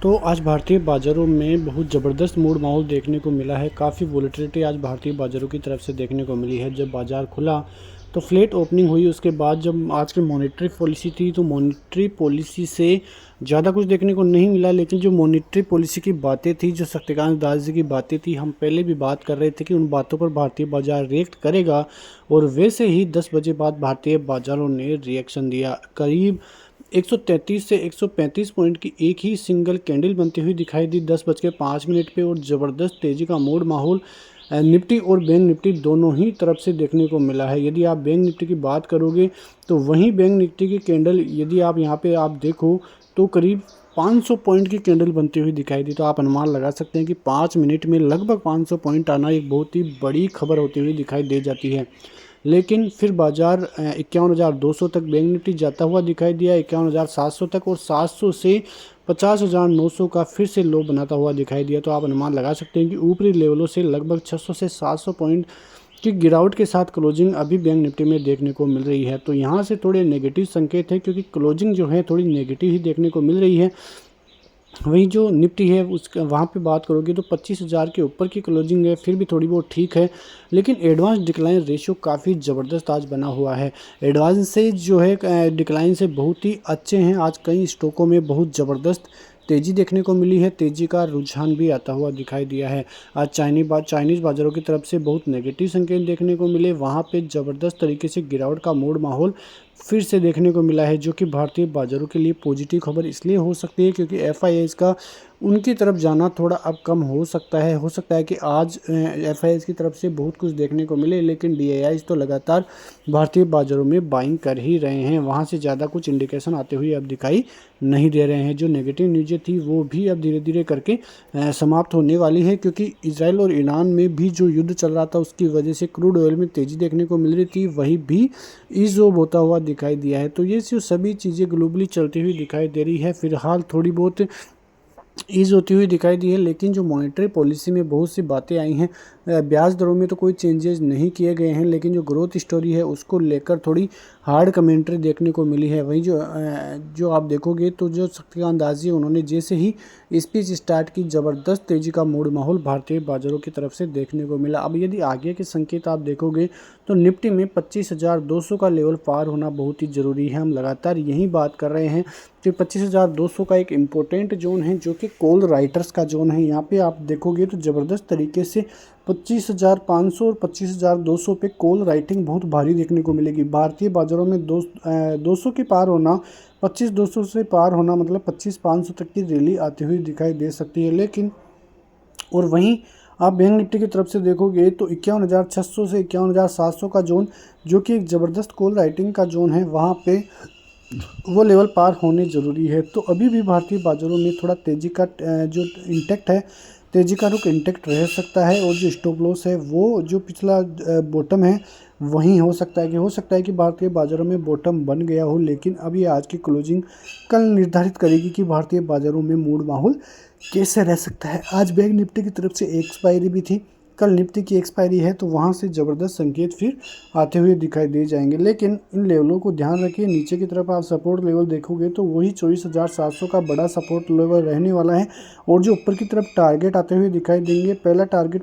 तो आज भारतीय बाज़ारों में बहुत ज़बरदस्त मूड माहौल देखने को मिला है। काफ़ी वोलेटिलिटी आज भारतीय बाज़ारों की तरफ से देखने को मिली है। जब बाज़ार खुला तो फ्लैट ओपनिंग हुई, उसके बाद जब आज की मॉनेटरी पॉलिसी थी तो मॉनेटरी पॉलिसी से ज़्यादा कुछ देखने को नहीं मिला। लेकिन जो मॉनेटरी पॉलिसी की बातें थी, जो शक्तिकांत दास जी की बातें थी, हम पहले भी बात कर रहे थे कि उन बातों पर भारतीय बाज़ार रिएक्ट करेगा और वैसे ही 10 बजे बाद भारतीय बाज़ारों ने रिएक्शन दिया। करीब 133 से 135 पॉइंट की एक ही सिंगल कैंडल बनती हुई दिखाई दी 10:05 पे और ज़बरदस्त तेज़ी का मूड माहौल निफ्टी और बैंक निफ्टी दोनों ही तरफ से देखने को मिला है। यदि आप बैंक निफ्टी की बात करोगे तो वहीं बैंक निफ्टी की कैंडल यदि आप यहाँ पे आप देखो तो करीब 500 पॉइंट की कैंडल बनती हुई दिखाई दी। तो आप अनुमान लगा सकते हैं कि 5 मिनट में लगभग 500 पॉइंट आना एक बहुत ही बड़ी खबर होती हुई दिखाई दे जाती है। लेकिन फिर बाजार 51,200 तक बैंक निफ्टी जाता हुआ दिखाई दिया, 51,700 तक, और 700 से 50,900 का फिर से लो बनाता हुआ दिखाई दिया। तो आप अनुमान लगा सकते हैं कि ऊपरी लेवलों से लगभग 600 से 700 पॉइंट की गिरावट के साथ क्लोजिंग अभी बैंक निफ्टी में देखने को मिल रही है। तो यहाँ से थोड़े नेगेटिव संकेत है, क्योंकि क्लोजिंग जो है थोड़ी नेगेटिव ही देखने को मिल रही है। वहीं जो निफ्टी है उसका वहाँ पे बात करोगे तो 25,000 के ऊपर की क्लोजिंग है, फिर भी थोड़ी बहुत ठीक है। लेकिन एडवांस डिक्लाइन रेशियो काफ़ी ज़बरदस्त आज बना हुआ है। एडवांस से जो है डिक्लाइन से बहुत ही अच्छे हैं। आज कई स्टॉकों में बहुत ज़बरदस्त तेज़ी देखने को मिली है, तेज़ी का रुझान भी आता हुआ दिखाई दिया है। आज चाइनीज़ बाज़ारों की तरफ से बहुत नेगेटिव संकेत देखने को मिले, वहाँ पे ज़बरदस्त तरीके से गिरावट का मूड माहौल फिर से देखने को मिला है, जो कि भारतीय बाज़ारों के लिए पॉजिटिव खबर इसलिए हो सकती है क्योंकि एफआईआईज़ का उनकी तरफ जाना थोड़ा अब कम हो सकता है। हो सकता है कि आज एफआईआईज़ की तरफ से बहुत कुछ देखने को मिले, लेकिन डीआईआईज़ तो लगातार भारतीय बाज़ारों में बाइंग कर ही रहे हैं। वहाँ से ज़्यादा कुछ इंडिकेशन आते हुए अब दिखाई नहीं दे रहे हैं। जो नेगेटिव न्यूज़ें थी वो भी अब धीरे धीरे करके समाप्त होने वाली है, क्योंकि इजराइल और ईरान में भी जो युद्ध चल रहा था उसकी वजह से क्रूड ऑयल में तेज़ी देखने को मिल रही थी, वही भी ईज़ ऑफ होता हुआ दिखाई दिया है। तो ये जो सभी चीज़ें ग्लोबली चलती हुई दिखाई दे रही है, फिलहाल थोड़ी बहुत ईज़ होती हुई दिखाई दी है। लेकिन जो मॉनेटरी पॉलिसी में बहुत सी बातें आई हैं, ब्याज दरों में तो कोई चेंजेस नहीं किए गए हैं, लेकिन जो ग्रोथ स्टोरी है उसको लेकर थोड़ी हार्ड कमेंट्री देखने को मिली है। वहीं जो आप देखोगे तो जो शक्तिकांत दास जी उन्होंने जैसे ही स्पीच स्टार्ट की, ज़बरदस्त तेज़ी का मूड माहौल भारतीय बाज़ारों की तरफ से देखने को मिला। अब यदि आगे के संकेत आप देखोगे तो निफ्टी में 25,200 का लेवल पार होना बहुत ही ज़रूरी है। हम लगातार यही बात कर रहे हैं कि 25,200 का एक इम्पोर्टेंट जोन है, जो कि कॉल राइटर्स का जोन है। यहाँ पे आप देखोगे तो ज़बरदस्त तरीके से 25,500 और 25,200 पे कॉल राइटिंग बहुत भारी देखने को मिलेगी। भारतीय बाज़ारों में 200 के पार होना, 25,200 से पार होना मतलब 25,500 तक की रैली आती हुई दिखाई दे सकती है। लेकिन और वहीं आप बैंक निफ्टी की तरफ से देखोगे तो 51,600 से 51,700 का जोन, जो कि एक ज़बरदस्त कॉल राइटिंग का जोन है, वहाँ पे वो लेवल पार होने ज़रूरी है। तो अभी भी भारतीय बाज़ारों में थोड़ा तेज़ी का जो इंटेक्ट है, तेज़ी का रुख इंटेक्ट रह सकता है, और जो स्टॉप लॉस है वो जो पिछला बॉटम है वहीं हो सकता है कि भारतीय बाज़ारों में बॉटम बन गया हो। लेकिन अभी आज की क्लोजिंग कल निर्धारित करेगी कि भारतीय बाज़ारों में मूड माहौल कैसे रह सकता है। आज बैंक निफ्टी की तरफ से एक्सपायरी भी थी, कल निफ्टी की एक्सपायरी है, तो वहाँ से ज़बरदस्त संकेत फिर आते हुए दिखाई दे जाएंगे। लेकिन इन लेवलों को ध्यान रखिए, नीचे की तरफ आप सपोर्ट लेवल देखोगे तो वही 24,700 का बड़ा सपोर्ट लेवल रहने वाला है, और जो ऊपर की तरफ टारगेट आते हुए दिखाई देंगे, पहला टारगेट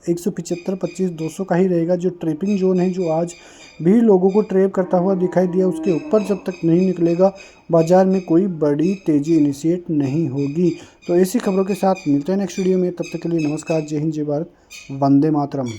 175 25,200 का ही रहेगा। जो ट्रेपिंग जोन है, जो आज भी लोगों को ट्रेप करता हुआ दिखाई दिया, उसके ऊपर जब तक नहीं निकलेगा बाजार में कोई बड़ी तेज़ी इनिशिएट नहीं होगी। तो ऐसी खबरों के साथ मिलते हैं नेक्स्ट वीडियो में। तब तक के लिए नमस्कार, जय हिंद, जय भारत, वंदे मातरम।